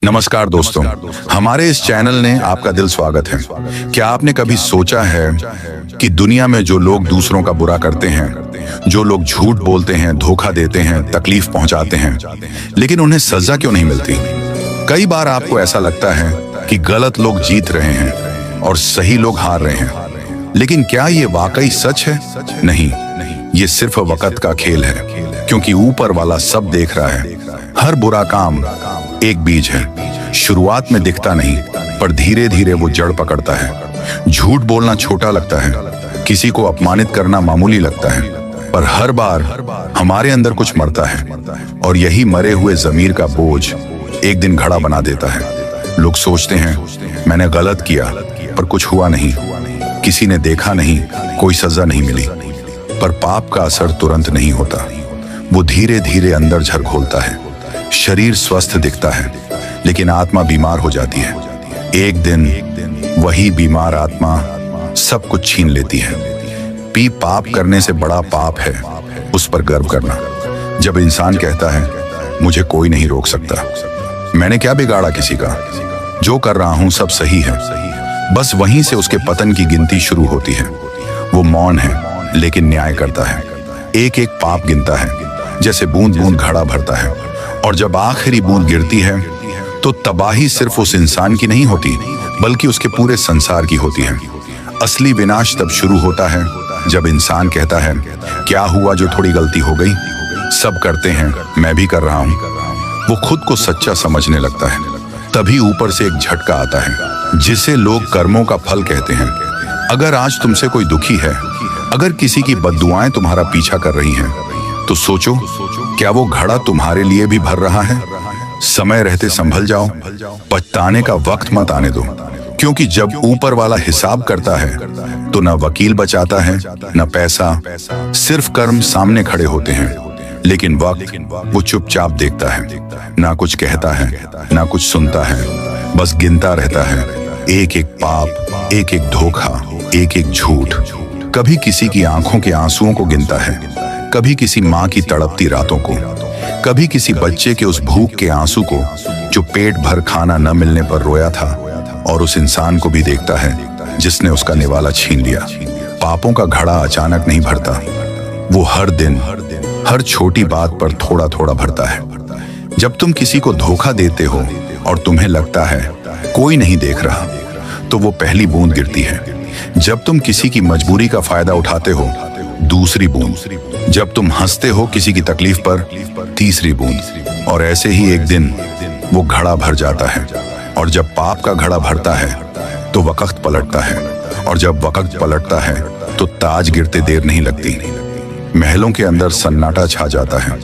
नमस्कार दोस्तों, हमारे इस चैनल ने आपका दिल स्वागत है। क्या आपने कभी सोचा है कि दुनिया में जो लोग दूसरों का बुरा करते हैं, जो लोग झूठ बोलते हैं, धोखा देते हैं, तकलीफ पहुंचाते हैं, लेकिन उन्हें सजा क्यों नहीं मिलती? कई बार आपको ऐसा लगता है कि गलत लोग जीत रहे हैं और सही लोग हार रहे हैं, लेकिन क्या ये वाकई सच है? नहीं, ये सिर्फ वक्त का खेल है, क्योंकि ऊपर वाला सब देख रहा है। हर बुरा काम एक बीज है, शुरुआत में दिखता नहीं, पर धीरे धीरे वो जड़ पकड़ता है। झूठ बोलना छोटा लगता है, किसी को अपमानित करना मामूली लगता है, पर हर बार हमारे अंदर कुछ मरता है, और यही मरे हुए जमीर का बोझ एक दिन घड़ा बना देता है। लोग सोचते हैं मैंने गलत किया, पर कुछ हुआ नहीं, किसी ने देखा नहीं, कोई सजा नहीं मिली। पर पाप का असर तुरंत नहीं होता, वो धीरे धीरे अंदर झर घोलता है। शरीर स्वस्थ दिखता है, लेकिन आत्मा बीमार हो जाती है। एक दिन वही बीमार आत्मा सब कुछ छीन लेती है। पाप करने से बड़ा पाप है उस पर गर्व करना। जब इंसान कहता है मुझे कोई नहीं रोक सकता, मैंने क्या बिगाड़ा किसी का, जो कर रहा हूं सब सही है, बस वहीं से उसके पतन की गिनती शुरू होती है। वो मौन है, लेकिन न्याय करता है। एक एक पाप गिनता है, जैसे बूंद बूंद घड़ा भरता है, और जब आखिरी बूंद गिरती है तो तबाही सिर्फ उस इंसान की नहीं होती, बल्कि उसके पूरे संसार की होती है। असली विनाश तब शुरू होता है जब इंसान कहता है क्या हुआ जो थोड़ी गलती हो गई, सब करते हैं मैं भी कर रहा हूं। वो खुद को सच्चा समझने लगता है। तभी ऊपर से एक झटका आता है, जिसे लोग कर्मों का फल कहते हैं। अगर आज तुमसे कोई दुखी है, अगर किसी की बद्दुआएं तुम्हारा पीछा कर रही हैं, तो सोचो क्या वो घड़ा तुम्हारे लिए भी भर रहा है? समय रहते संभल जाओ, पछताने का वक्त मत आने दो, क्योंकि जब ऊपर वाला हिसाब करता है तो न वकील बचाता है, न पैसा, सिर्फ कर्म सामने खड़े होते हैं। लेकिन वक्त वो चुपचाप देखता है, ना कुछ कहता है, ना कुछ सुनता है, बस गिनता रहता है। एक एक पाप, एक एक धोखा, एक एक झूठ। कभी किसी की आंखों के आंसुओं को गिनता है, कभी किसी माँ की तड़पती रातों को, कभी किसी बच्चे के उस भूख के आंसू को जो पेट भर खाना न मिलने पर रोया था, और उस इंसान को भी देखता है जिसने उसका निवाला छीन लिया। पापों का घड़ा अचानक नहीं भरता, वो हर दिन हर छोटी बात पर थोड़ा थोड़ा भरता है। जब तुम किसी को धोखा देते हो और तुम्हें लगता है कोई नहीं देख रहा, तो वो पहली बूंद गिरती है। जब तुम किसी की मजबूरी का फायदा उठाते हो, दूसरी बूंद। जब तुम हंसते हो किसी की तकलीफ पर, तीसरी बूंद। और ऐसे ही एक दिन वो घड़ा भर जाता है। और जब पाप का घड़ा भरता है तो वक्त पलटता है, और जब वक्त पलटता है तो ताज गिरते देर नहीं लगती। महलों के अंदर सन्नाटा छा जाता है,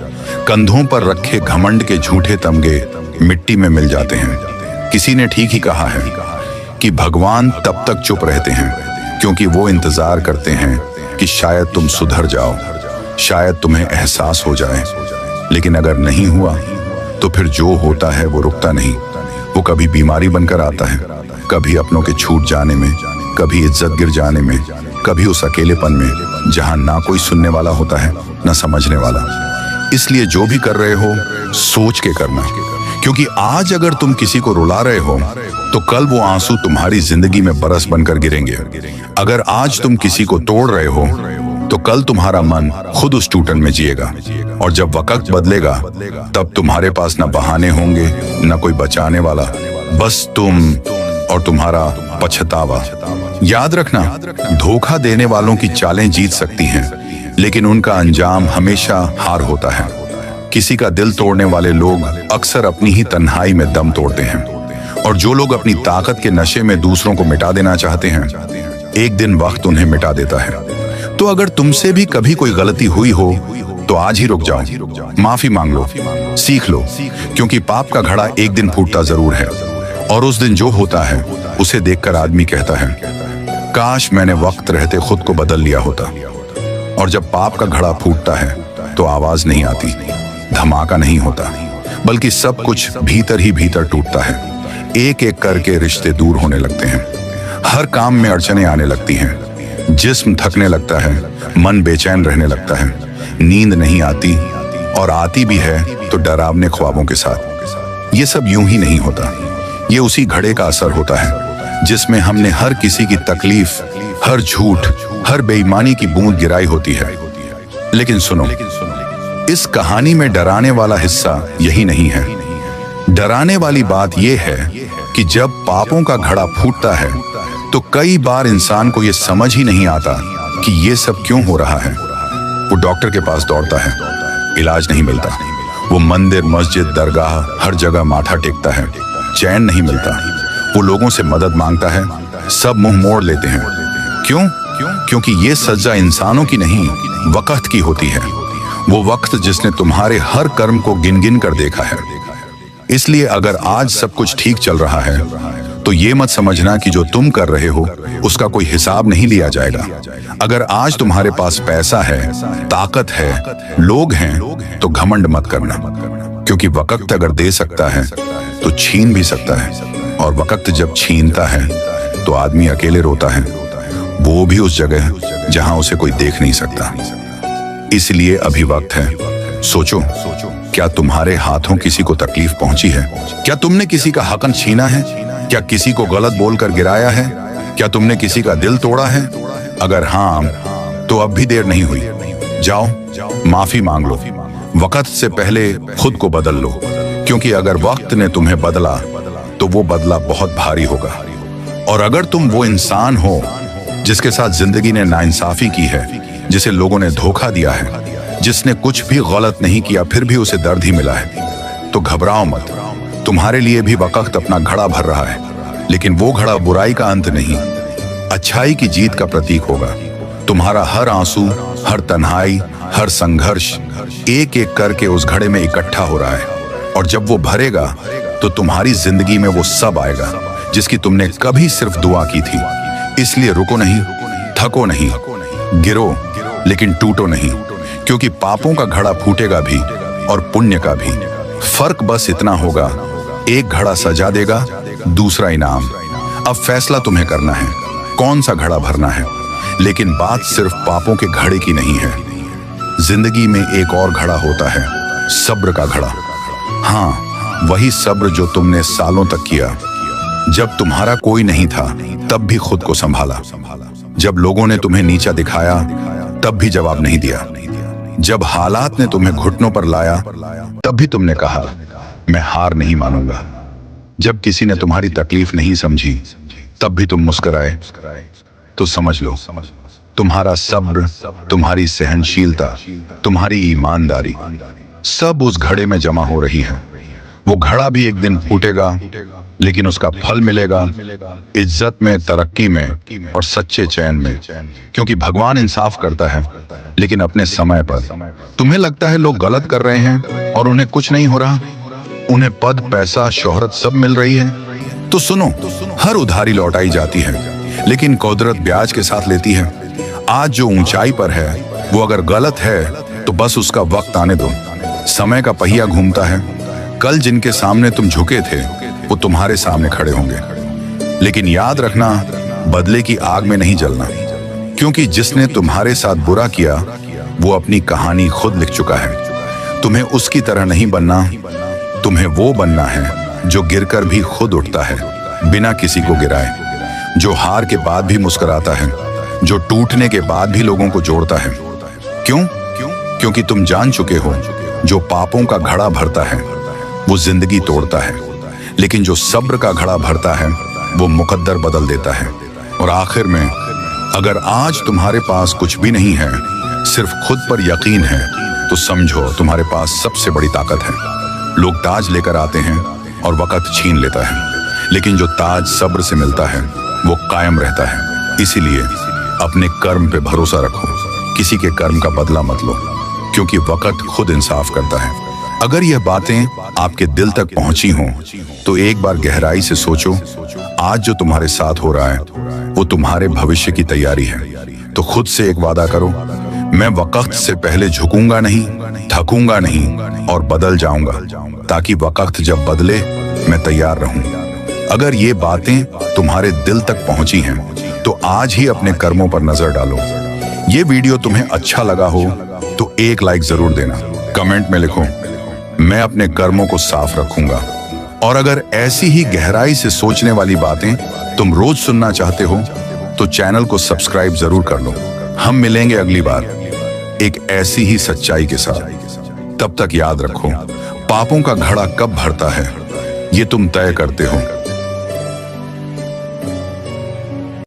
कंधों पर रखे घमंड के झूठे तमगे मिट्टी में मिल जाते हैं। किसी ने ठीक ही कहा है कि भगवान तब तक चुप रहते हैं क्योंकि वो इंतजार करते हैं कि शायद तुम सुधर जाओ, शायद तुम्हें एहसास हो जाए। लेकिन अगर नहीं हुआ तो फिर जो होता है वो रुकता नहीं। वो कभी बीमारी बनकर आता है, कभी अपनों के छूट जाने में, कभी इज्जत गिर जाने में, कभी उस अकेलेपन में जहां ना कोई सुनने वाला होता है, ना समझने वाला। इसलिए जो भी कर रहे हो सोच के करना, क्योंकि आज अगर तुम किसी को रुला रहे हो तो कल वो आंसू तुम्हारी जिंदगी में बरस बनकर गिरेंगे। अगर आज तुम किसी को तोड़ रहे हो तो कल तुम्हारा मन खुद उस टूटन में जिएगा। और जब वक्त बदलेगा तब तुम्हारे पास ना बहाने होंगे, ना कोई बचाने वाला, बस तुम और तुम्हारा पछतावा। याद रखना, धोखा देने वालों की चालें जीत सकती हैं, लेकिन उनका अंजाम हमेशा हार होता है। किसी का दिल तोड़ने वाले लोग अक्सर अपनी ही तन्हाई में दम तोड़ते हैं, और जो लोग अपनी ताकत के नशे में दूसरों को मिटा देना चाहते हैं, एक दिन वक्त उन्हें मिटा देता है। तो अगर तुमसे भी कभी कोई गलती हुई हो तो आज ही रुक जाओ, माफी मांग लो, सीख लो, क्योंकि पाप का घड़ा एक दिन फूटता जरूर है। और उस दिन जो होता है उसे देखकर आदमी कहता है काश मैंने वक्त रहते खुद को बदल लिया होता। और जब पाप का घड़ा फूटता है तो आवाज नहीं आती, धमाका नहीं होता, बल्कि सब कुछ भीतर ही भीतर टूटता है। एक एक करके रिश्ते दूर होने लगते हैं, हर काम में अड़चने आने लगती हैं, जिस्म थकने लगता है, मन बेचैन रहने लगता है, नींद नहीं आती, और आती भी है तो डरावने ख्वाबों के साथ। ये सब यूं ही नहीं होता। ये उसी घड़े का असर होता है जिसमें हमने हर किसी की तकलीफ, हर झूठ, हर बेईमानी की बूंद गिराई होती है। लेकिन सुनो, इस कहानी में डराने वाला हिस्सा यही नहीं है। डराने वाली बात यह है कि जब पापों का घड़ा फूटता है तो कई बार इंसान को यह समझ ही नहीं आता कि यह सब क्यों हो रहा है। वो डॉक्टर के पास दौड़ता है, इलाज नहीं मिलता। वो मंदिर, मस्जिद, दरगाह हर जगह माथा टेकता है, चैन नहीं मिलता। वो लोगों से मदद मांगता है, सब मुंह मोड़ लेते हैं। क्यों? क्योंकि ये सजा इंसानों की नहीं, वक्त की होती है। वो वक्त जिसने तुम्हारे हर कर्म को गिन गिन कर देखा है। इसलिए अगर आज सब कुछ ठीक चल रहा है तो ये मत समझना कि जो तुम कर रहे हो उसका कोई हिसाब नहीं लिया जाएगा। अगर आज तुम्हारे पास पैसा है, ताकत है, लोग हैं, तो घमंड मत करना, क्योंकि वक्त अगर दे सकता है तो छीन भी सकता है। और वक्त जब छीनता है तो आदमी अकेले रोता है, वो भी उस जगह जहां उसे कोई देख नहीं सकता। इसलिए अभी वक्त है। सोचो, क्या तुम्हारे हाथों किसी को तकलीफ पहुंची है? क्या तुमने किसी का हक छीना है? क्या किसी को गलत बोलकर गिराया है? क्या तुमने किसी का दिल तोड़ा है? अगर हाँ, तो अब भी देर नहीं हुई। जाओ, माफी मांग लो। वक्त से पहले खुद को बदल लो, क्योंकि अगर वक्त ने तुम्हें बदला तो वो बदला बहुत भारी होगा। और अगर तुम वो इंसान हो जिसके साथ जिंदगी ने नाइंसाफी की है, जिसे लोगों ने धोखा दिया है, जिसने कुछ भी गलत नहीं किया फिर भी उसे दर्द ही मिला है, तो घबराओ मत। तुम्हारे लिए भी वक्त अपना घड़ा भर रहा है, लेकिन वो घड़ा बुराई का अंत नहीं, अच्छाई की जीत का प्रतीक होगा। तुम्हारा हर आंसू, हर तन्हाई, हर संघर्ष एक एक करके उस घड़े में इकट्ठा हो रहा है। और जब वो भरेगा तो तुम्हारी जिंदगी में वो सब आएगा जिसकी तुमने कभी सिर्फ दुआ की थी। इसलिए रुको नहीं, थको नहीं, गिरो लेकिन टूटो नहीं, क्योंकि पापों का घड़ा फूटेगा भी और पुण्य का भी। फर्क बस इतना होगा, एक घड़ा सजा देगा, दूसरा इनाम। अब फैसला तुम्हें करना है कौन सा घड़ा भरना है। लेकिन बात सिर्फ पापों के घड़े की नहीं है। जिंदगी में एक और घड़ा होता है, सब्र का घड़ा। हाँ, वही सब्र जो तुमने सालों तक किया। जब तुम्हारा कोई नहीं था तब भी खुद को संभाला। जब लोगों ने तुम्हें नीचा दिखाया तब भी जवाब नहीं दिया। जब हालात ने तुम्हें घुटनों पर लाया तब भी तुमने कहा, मैं हार नहीं मानूंगा। जब किसी ने तुम्हारी तकलीफ नहीं समझी तब भी तुम मुस्कुराए। तो समझ लो, तुम्हारा सब्र, तुम्हारी सहनशीलता, तुम्हारी ईमानदारी सब उस घड़े में जमा हो रही है। वो घड़ा भी एक दिन फूटेगा, लेकिन उसका फल मिलेगा इज्जत में, तरक्की में और सच्चे चैन में। क्योंकि भगवान इंसाफ करता है, लेकिन अपने समय पर। तुम्हें लगता है लोग गलत कर रहे हैं और उन्हें कुछ नहीं हो रहा, उन्हें पद, पैसा, शोहरत सब मिल रही है। तो सुनो, हर उधारी लौटाई जाती है, लेकिन कुदरत ब्याज के साथ लेती है। आज जो ऊंचाई पर है वो अगर गलत है तो बस उसका वक्त आने दो। समय का पहिया घूमता है। कल जिनके सामने तुम झुके थे वो तुम्हारे सामने खड़े होंगे। लेकिन याद रखना, बदले की आग में नहीं जलना, क्योंकि जिसने तुम्हारे साथ बुरा किया वो अपनी कहानी खुद लिख चुका है। तुम्हें उसकी तरह नहीं बनना, तुम्हें वो बनना है जो गिरकर भी खुद उठता है बिना किसी को गिराए, जो हार के बाद भी मुस्कुराता है, जो टूटने के बाद भी लोगों को जोड़ता है। क्यों? क्योंकि तुम जान चुके हो, जो पापों का घड़ा भरता है वो जिंदगी तोड़ता है, लेकिन जो सब्र का घड़ा भरता है वो मुकद्दर बदल देता है। और आखिर में, अगर आज तुम्हारे पास कुछ भी नहीं है, सिर्फ खुद पर यकीन है, तो समझो तुम्हारे पास सबसे बड़ी ताकत है। लोग ताज लेकर आते हैं और वक्त छीन लेता है, लेकिन जो ताज सब्र से मिलता है वो कायम रहता है। इसीलिए अपने कर्म पे भरोसा रखो, किसी के कर्म का बदला मत लो, क्योंकि वक्त खुद इंसाफ करता है। अगर यह बातें आपके दिल तक पहुंची हों तो एक बार गहराई से सोचो, आज जो तुम्हारे साथ हो रहा है वो तुम्हारे भविष्य की तैयारी है। तो खुद से एक वादा करो, मैं वक्त से पहले झुकूंगा नहीं, थकूंगा नहीं और बदल जाऊंगा, ताकि वक्त जब बदले मैं तैयार रहूं। अगर ये बातें तुम्हारे दिल तक पहुंची हैं तो आज ही अपने कर्मों पर नजर डालो। ये वीडियो तुम्हें अच्छा लगा हो तो एक लाइक जरूर देना। कमेंट में लिखो, मैं अपने कर्मों को साफ रखूंगा। और अगर ऐसी ही गहराई से सोचने वाली बातें तुम रोज सुनना चाहते हो तो चैनल को सब्सक्राइब जरूर कर लो। हम मिलेंगे अगली बार एक ऐसी ही सच्चाई के साथ। तब तक याद रखो, पापों का घड़ा कब भरता है ये तुम तय करते हो।